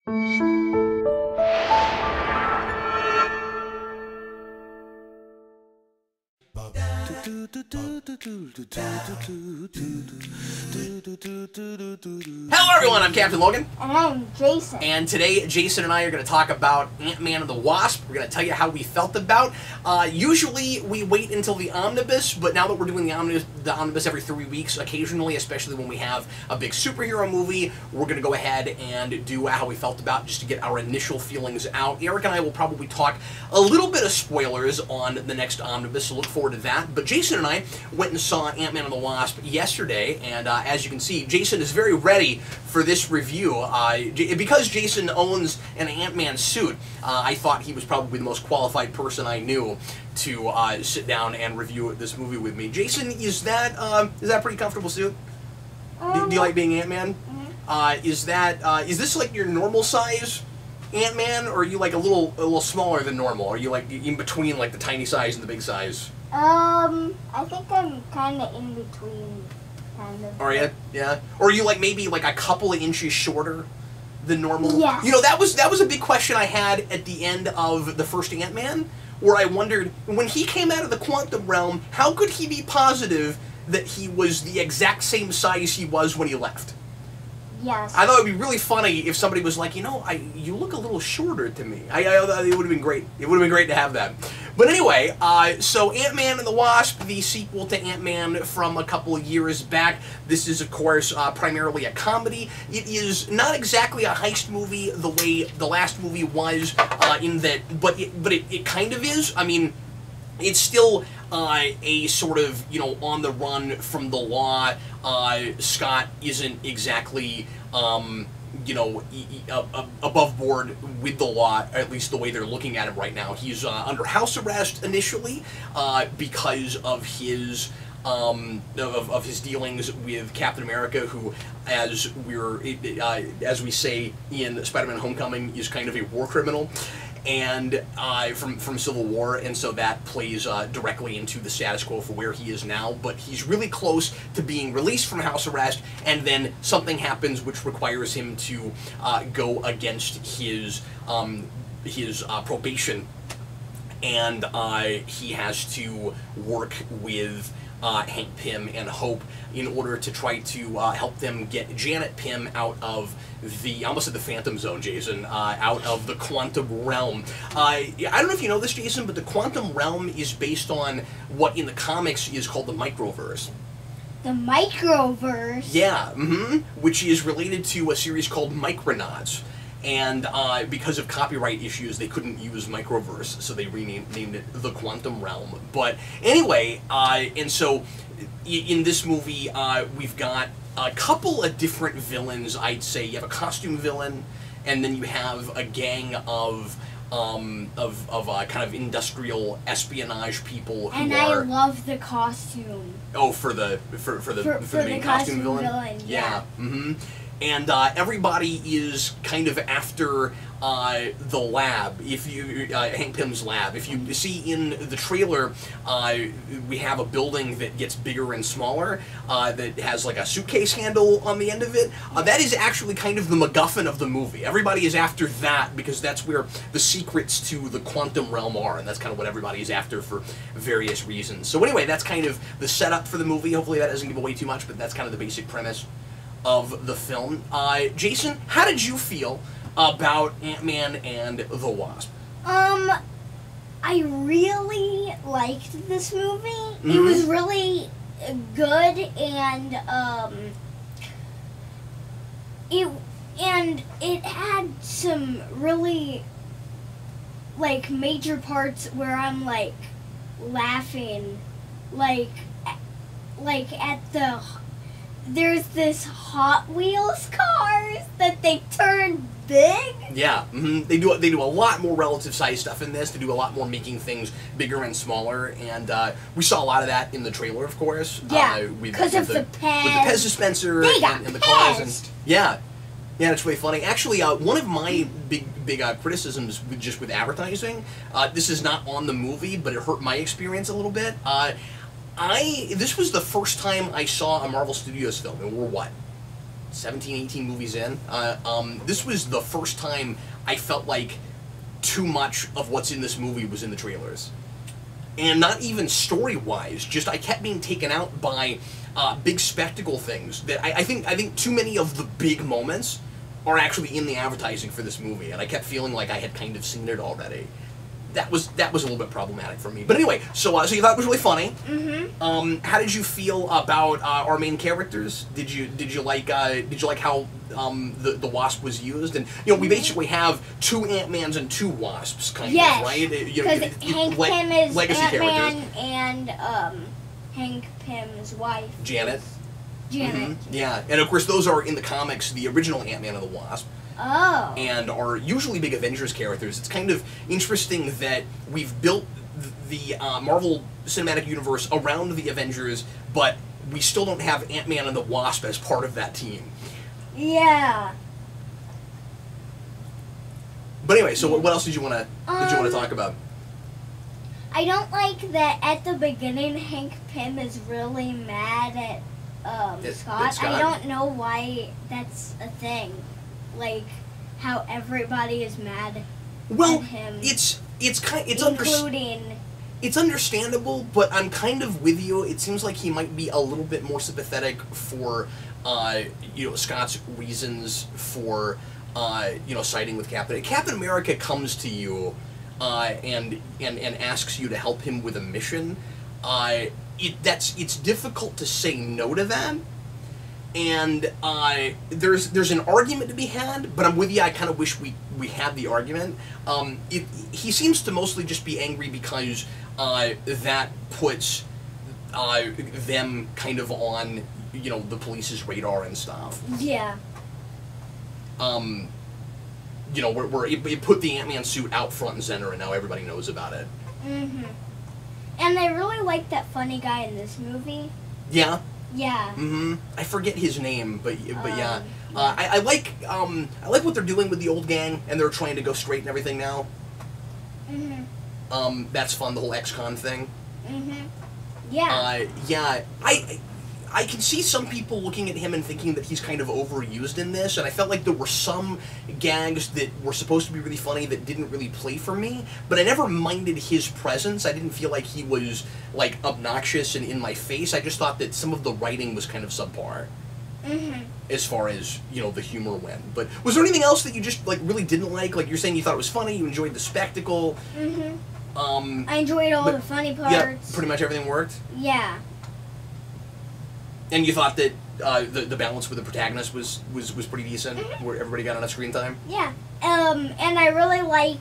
Hello everyone, I'm Captain Logan. And I'm Jayson. And today, Jayson and I are going to talk about Ant-Man and the Wasp. We're going to tell you how we felt about. Usually, we wait until the omnibus, but now that we're doing the omnibus every 3 weeks, occasionally, especially when we have a big superhero movie, we're going to go ahead and do how we felt about just to get our initial feelings out. Eric and I will probably talk a little bit of spoilers on the next omnibus, so look forward to that. But Jayson and I went and saw Ant-Man and the Wasp yesterday, and as you can see, Jayson is very ready for this review. Because Jayson owns an Ant-Man suit, I thought he was probably the most qualified person I knew to sit down and review this movie with me. Jayson, is that a pretty comfortable suit? Do you like being Ant-Man? Mm-hmm. Is this like your normal size Ant-Man, or are you like a little smaller than normal? Are you like in between like the tiny size and the big size? I think I'm kind of in between, kind of. Are you? Yeah. Or are you like maybe like a couple of inches shorter than normal? Yes. You know, that was a big question I had at the end of the first Ant-Man, where I wondered, when he came out of the quantum realm, how could he be positive that he was the exact same size he was when he left? Yes. I thought it would be really funny if somebody was like, you know, you look a little shorter to me. It would have been great. It would have been great to have that. But anyway, so Ant-Man and the Wasp, the sequel to Ant-Man from a couple of years back. This is, of course, primarily a comedy. It is not exactly a heist movie the way the last movie was, in that, but it kind of is. I mean, it's still a sort of, you know, on the run from the law. Scott isn't exactly, you know, above board with the law, at least the way they're looking at him right now. He's under house arrest initially because of his of his dealings with Captain America, who, as we say in Spider-Man: Homecoming, is kind of a war criminal, and from Civil War, and so that plays directly into the status quo for where he is now. But he's really close to being released from house arrest, and then something happens which requires him to go against his probation, and he has to work with Hank Pym and Hope in order to try to help them get Janet Pym out of the, I almost said the Phantom Zone, Jayson, out of the quantum realm. I don't know if you know this, Jayson, but the quantum realm is based on what in the comics is called the microverse. The microverse? Yeah, which is related to a series called Micronauts. And because of copyright issues, they couldn't use Microverse, so they renamed it the Quantum Realm. But anyway, and so in this movie, we've got a couple of different villains, I'd say. You have a costume villain, and then you have a gang of kind of industrial espionage people who and are... I love the costume. Oh, for the main costume villain? Yeah. And everybody is kind of after the lab, Hank Pym's lab. If you see in the trailer, we have a building that gets bigger and smaller, that has like a suitcase handle on the end of it. That is actually kind of the MacGuffin of the movie. Everybody is after that because that's where the secrets to the quantum realm are, and that's kind of what everybody is after for various reasons. So anyway, that's kind of the setup for the movie. Hopefully that doesn't give away too much, but that's kind of the basic premise of the film. Jayson, how did you feel about Ant-Man and the Wasp? I really liked this movie. It was really good, and it had some really like major parts where I'm like laughing, like at the. There's this Hot Wheels cars that they turn big. Yeah, they do a lot more relative size stuff in this. They do a lot more making things bigger and smaller, and we saw a lot of that in the trailer, of course. Yeah, because of the Pez. With the Pez dispenser and the cars, and yeah, it's really funny. Actually, one of my big criticisms with advertising, this is not on the movie, but it hurt my experience a little bit. This was the first time I saw a Marvel Studios film, and we're what? 17, 18 movies in. This was the first time I felt like too much of what's in this movie was in the trailers. And not even story-wise, just I kept being taken out by big spectacle things that I think too many of the big moments are actually in the advertising for this movie, and I kept feeling like I had kind of seen it already. That was a little bit problematic for me. But anyway, so you thought it was really funny. Mm-hmm. How did you feel about our main characters? Did you like how the Wasp was used? And we basically have 2 Ant-Mans and 2 Wasps, kind of, right? Because Hank Pym is legacy Ant-Man characters. and Hank Pym's wife, Janet. Janet. Mm-hmm. Yeah, and of course those are in the comics the original Ant-Man and the Wasp. Oh. And are usually big Avengers characters. It's kind of interesting that we've built the Marvel Cinematic Universe around the Avengers, but we still don't have Ant-Man and the Wasp as part of that team. Yeah. But anyway, so what else did you want to talk about? I don't like that at the beginning Hank Pym is really mad at Scott. I don't know why that's a thing. Like how everybody is mad at him. It's understandable, but I'm kind of with you. It seems like he might be a little bit more sympathetic for Scott's reasons for siding with Captain. Captain America comes to you and asks you to help him with a mission. It's difficult to say no to that. And there's an argument to be had, but I'm with you. I kind of wish we had the argument. He seems to mostly just be angry because that puts them kind of on the police's radar and stuff. Yeah. Where it put the Ant-Man suit out front and center, and now everybody knows about it. Mhm. And I really like that funny guy in this movie. Yeah. Yeah. Mm-hmm. I forget his name, but yeah. I like what they're doing with the old gang, and they're trying to go straight and everything now. Mhm. That's fun. The whole ex-con thing. Mhm. Yeah. Yeah. I can see some people looking at him and thinking that he's kind of overused in this, and I felt like there were some gags that were supposed to be really funny that didn't really play for me, but I never minded his presence. I didn't feel like he was, like, obnoxious and in my face. I just thought that some of the writing was kind of subpar. Mhm. As far as, the humor went. But was there anything else that you just, like, really didn't like? Like, you're saying you thought it was funny, you enjoyed the spectacle. Mhm. I enjoyed all the funny parts. Yeah, pretty much everything worked? Yeah. And you thought that the balance with the protagonist was pretty decent, where everybody got enough screen time? Yeah. And I really like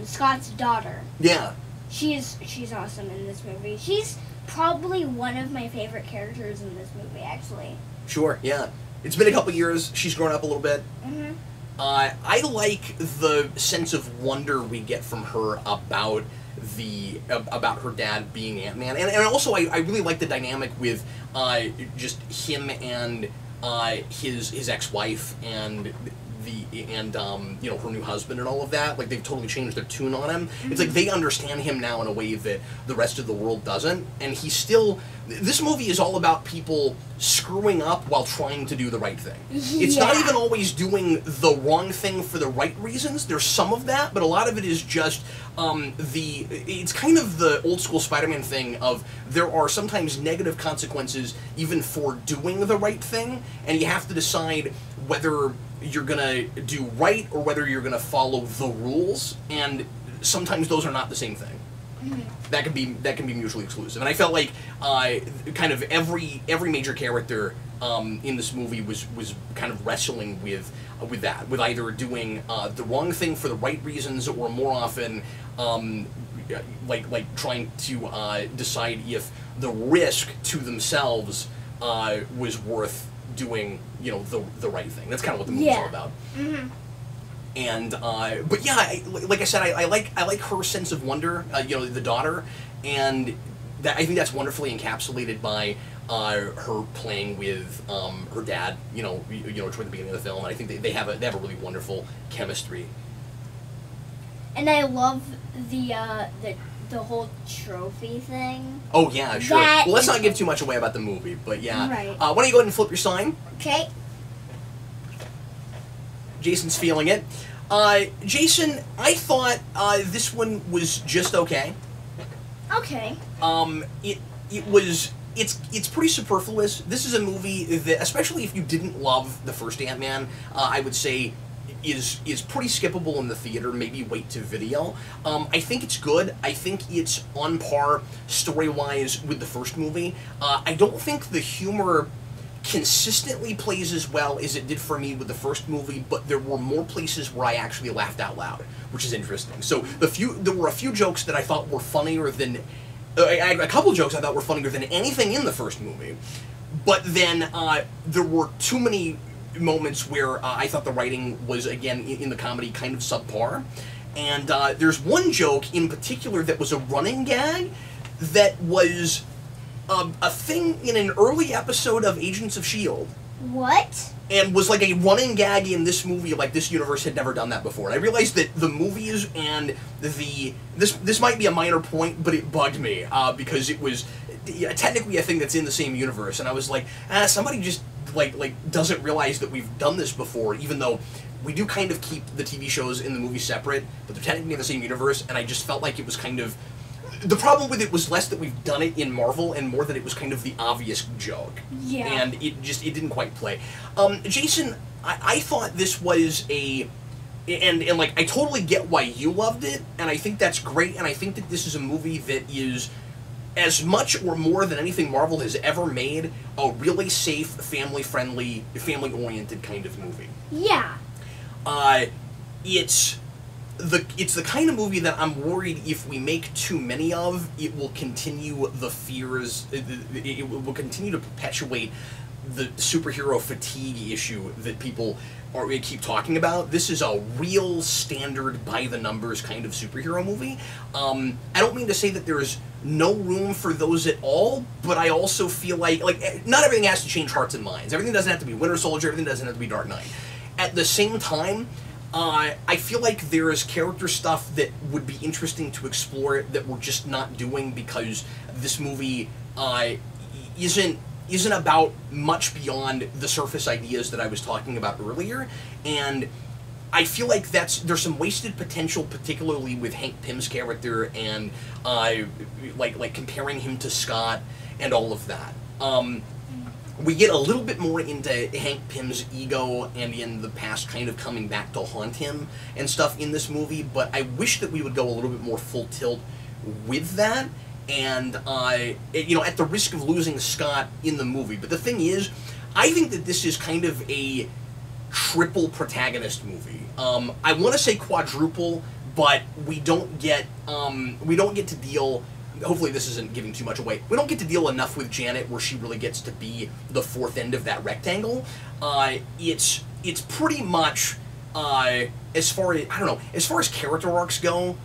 Scott's daughter. Yeah. She's awesome in this movie. She's probably one of my favorite characters in this movie, actually. Sure, yeah. It's been a couple years. She's grown up a little bit. Mhm. I like the sense of wonder we get from her about her dad being Ant-Man, and also I really like the dynamic with just him and his ex-wife and her new husband and all of that. Like, they've totally changed their tune on him. Mm-hmm. It's like they understand him now in a way that the rest of the world doesn't, and he's still... This movie is all about people screwing up while trying to do the right thing. It's not even always doing the wrong thing for the right reasons. There's some of that, but a lot of it is just it's kind of the old school Spider-Man thing of there are sometimes negative consequences even for doing the right thing, and you have to decide whether you're gonna do right or whether you're gonna follow the rules, and sometimes those are not the same thing. Mm-hmm. That can be mutually exclusive, and I felt like kind of every major character in this movie was kind of wrestling with that, with either doing the wrong thing for the right reasons, or more often like trying to decide if the risk to themselves was worth doing the right thing. That's kind of what the movie's all about. Mm-hmm. And but yeah, like I said, I like her sense of wonder. The daughter, and I think that's wonderfully encapsulated by her playing with her dad. Toward the beginning of the film, and I think they have a really wonderful chemistry. And I love the whole trophy thing. Oh yeah, sure. Well, let's not give too much away about the movie, but yeah. Right. Why don't you go ahead and flip your sign? Okay. Jason's feeling it. Jayson, I thought this one was just okay. Okay. It's pretty superfluous. This is a movie that, especially if you didn't love the first Ant-Man, I would say is pretty skippable in the theater, maybe wait to video. I think it's good. I think it's on par story-wise with the first movie. I don't think the humor consistently plays as well as it did for me with the first movie, but there were more places where I actually laughed out loud, which is interesting. So there were a few jokes that I thought were funnier than... a couple jokes I thought were funnier than anything in the first movie, but then there were too many moments where I thought the writing was, again, in the comedy, kind of subpar. And there's one joke in particular that was a running gag that was a thing in an early episode of Agents of S.H.I.E.L.D. What? And was like a running gag in this movie, like this universe had never done that before. And I realized that the movies and this might be a minor point, but it bugged me because it was technically a thing that's in the same universe, and I was like, somebody just like doesn't realize that we've done this before, even though we do kind of keep the TV shows and the movies separate, but they're technically in the same universe, and I just felt like it was kind of... The problem with it was less that we've done it in Marvel, and more that it was kind of the obvious joke. Yeah. And it didn't quite play. Jayson, I thought this was a... And like, I totally get why you loved it, and I think that's great, and I think that this is a movie that is, as much or more than anything Marvel has ever made, a really safe, family-friendly, family-oriented kind of movie. Yeah. It's the kind of movie that I'm worried if we make too many of, it will continue the fears, it will continue to perpetuate the superhero fatigue issue that people keep talking about. This is a real standard, by-the-numbers kind of superhero movie. I don't mean to say that there's no room for those at all, but I also feel like not everything has to change hearts and minds. Everything doesn't have to be Winter Soldier, everything doesn't have to be Dark Knight. At the same time, I feel like there is character stuff that would be interesting to explore that we're just not doing because this movie isn't about much beyond the surface ideas that I was talking about earlier, and I feel like there's some wasted potential, particularly with Hank Pym's character and like comparing him to Scott and all of that. We get a little bit more into Hank Pym's ego and in the past kind of coming back to haunt him and stuff in this movie, but I wish that we would go a little bit more full tilt with that, and at the risk of losing Scott in the movie. But the thing is, I think that this is kind of a triple protagonist movie. I want to say quadruple, but we don't get to deal... Hopefully this isn't giving too much away. We don't get to deal enough with Janet where she really gets to be the fourth end of that rectangle. It's pretty much, as far as character arcs go,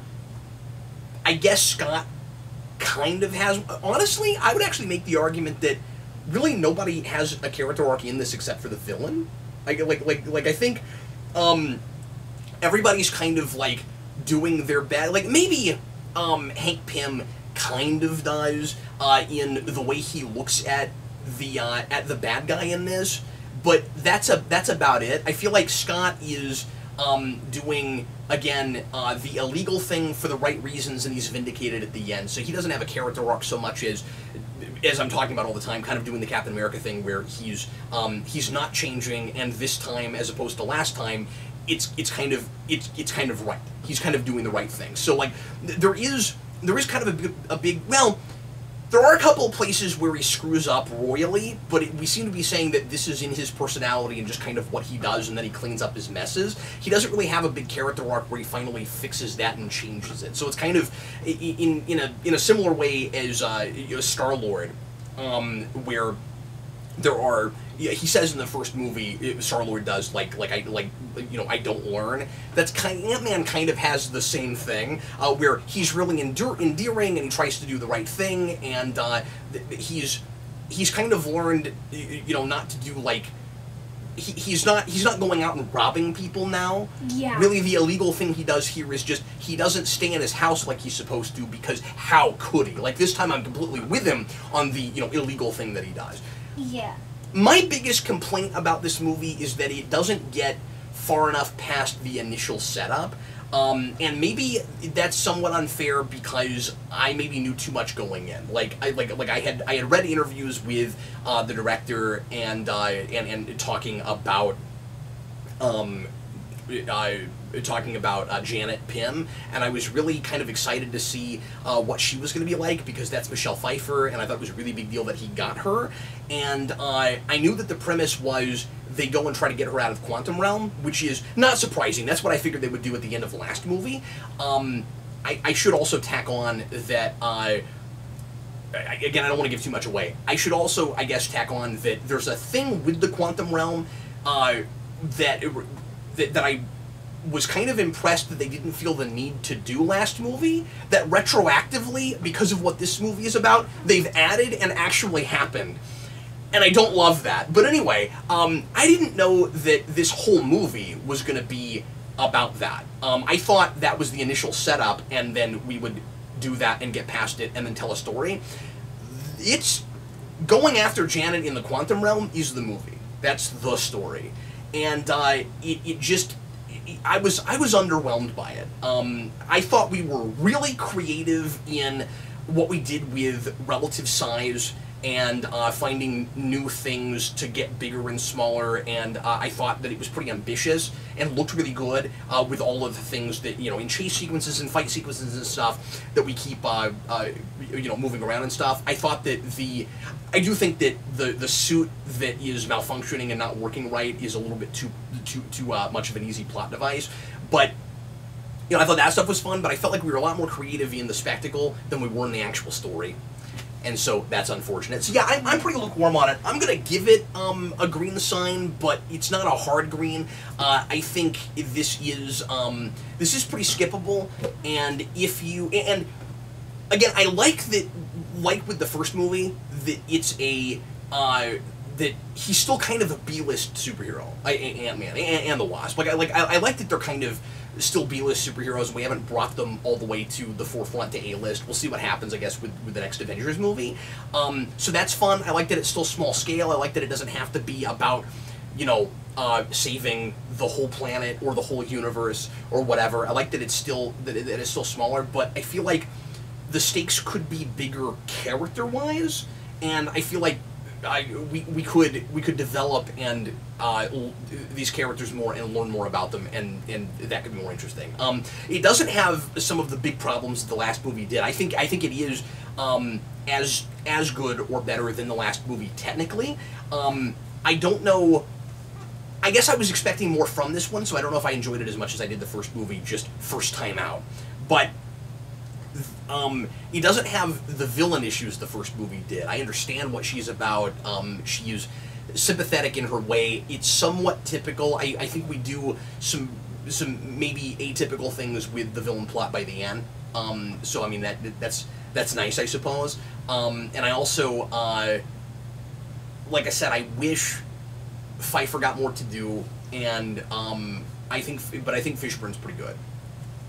I guess Scott kind of has... Honestly, I would actually make the argument that really nobody has a character arc in this except for the villain. I think everybody's kind of like doing their best. Like maybe Hank Pym kind of does in the way he looks at the bad guy in this, but that's about it. I feel like Scott is doing, again, the illegal thing for the right reasons, and he's vindicated at the end. So he doesn't have a character arc so much as I'm talking about all the time, kind of doing the Captain America thing where he's not changing, and this time, as opposed to last time, it's kind of right. He's kind of doing the right thing. So like there is kind of a big well, there are a couple of places where he screws up royally, but we seem to be saying that this is in his personality and just kind of what he does, and then he cleans up his messes. He doesn't really have a big character arc where he finally fixes that and changes it. So it's kind of in a similar way as Star-Lord, where there are... He says in the first movie, Star-Lord does, I don't learn. That's Ant-Man kind of has the same thing, where he's really endearing and he tries to do the right thing, and he's kind of learned, not to do, he's not going out and robbing people now. Yeah. Really, the illegal thing he does here is just, he doesn't stay in his house like he's supposed to, because how could he? Like, this time I'm completely with him on the, illegal thing that he does. Yeah. My biggest complaint about this movie is that it doesn't get far enough past the initial setup. And maybe that's somewhat unfair because I maybe knew too much going in. I had read interviews with the director and talking about Janet Pym, and I was really kind of excited to see what she was going to be like, because that's Michelle Pfeiffer, and I thought it was a really big deal that he got her. And I knew that the premise was they go and try to get her out of Quantum Realm, which is not surprising. That's what I figured they would do at the end of the last movie. I should also tack on that, again, I don't want to give too much away. I should also, I guess, tack on that there's a thing with the Quantum Realm that I was kind of impressed that they didn't feel the need to do last movie, that retroactively, because of what this movie is about, they've added and actually happened. And I don't love that. But anyway, I didn't know that this whole movie was going to be about that. I thought that was the initial setup, and then we would do that and get past it and then tell a story. It's going after Janet in the Quantum Realm is the movie. That's the story. And I was underwhelmed by it. I thought we were really creative in what we did with relative size and finding new things to get bigger and smaller, and I thought that it was pretty ambitious and looked really good with all of the things that, in chase sequences and fight sequences and stuff that we keep moving around and stuff. I thought that I do think that the suit that is malfunctioning and not working right is a little bit too much of an easy plot device, but I thought that stuff was fun, but I felt like we were a lot more creative in the spectacle than we were in the actual story. And so that's unfortunate. So yeah, I'm pretty lukewarm on it. I'm gonna give it a green sign, but it's not a hard green. I think this is pretty skippable. And and again, I like that, like with the first movie, that it's that he's still kind of a B-list superhero, Ant-Man and the Wasp. I like that they're kind of still B-list superheroes, and we haven't brought them all the way to the forefront to A-list. We'll see what happens, I guess, with the next Avengers movie. So that's fun. I like that it's still small scale. I like that it doesn't have to be about, saving the whole planet or the whole universe or whatever. I like that it's still smaller, but I feel like the stakes could be bigger character-wise, and I feel like we could develop and these characters more and learn more about them, and that could be more interesting. It doesn't have some of the big problems that the last movie did. I think it is as good or better than the last movie technically. I don't know. I guess I was expecting more from this one, so I don't know if I enjoyed it as much as I did the first movie, just first time out. But it doesn't have the villain issues the first movie did. I understand what she's about. She's sympathetic in her way. It's somewhat typical. I think we do some maybe atypical things with the villain plot by the end. So I mean that's nice, I suppose. And I also, like I said, I wish Pfeiffer got more to do, and I think Fishburne's pretty good.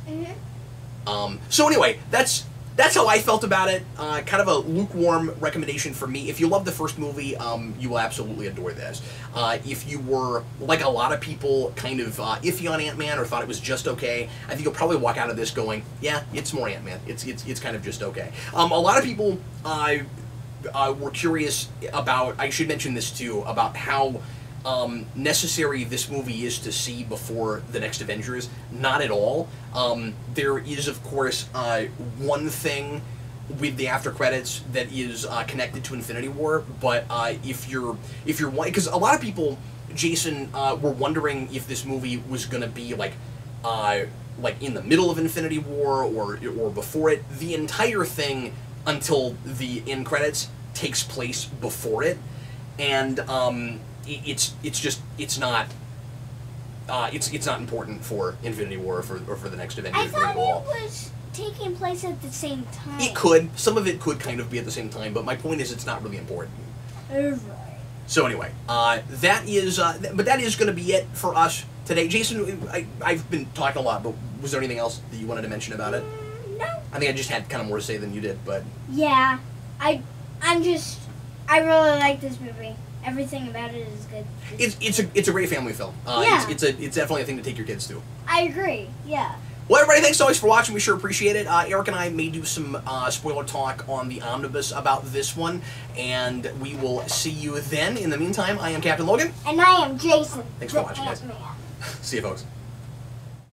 Mm-hmm. So anyway, that's how I felt about it. Kind of a lukewarm recommendation for me. If you love the first movie, you will absolutely adore this. If you were, like a lot of people, kind of iffy on Ant-Man or thought it was just okay, I think you'll probably walk out of this going, yeah, it's more Ant-Man. It's kind of just okay. A lot of people were curious about, I should mention this too, about how necessary this movie is to see before the next Avengers. Not at all. There is, of course, one thing with the after credits that is connected to Infinity War, but if you're because a lot of people, Jason, were wondering if this movie was going to be like in the middle of Infinity War or before it. The entire thing until the end credits takes place before it, and it's not important for Infinity War or for the next Avengers. I thought it was taking place at the same time. It could. Some of it could kind of be at the same time, but my point is it's not really important. Right. So anyway, that is going to be it for us today. Jason, I've been talking a lot, but was there anything else that you wanted to mention about it? No. I think I just had kind of more to say than you did, but... Yeah. I really like this movie. everything about it is good. It's a great family film. Yeah. It's definitely a thing to take your kids to. I agree. Yeah. Well, everybody, thanks so much for watching. We sure appreciate it. Eric and I may do some spoiler talk on the omnibus about this one, and we will see you then. In the meantime, I am Captain Logan. And I am Jayson. Thanks for watching, guys. Ant-Man. See you, folks.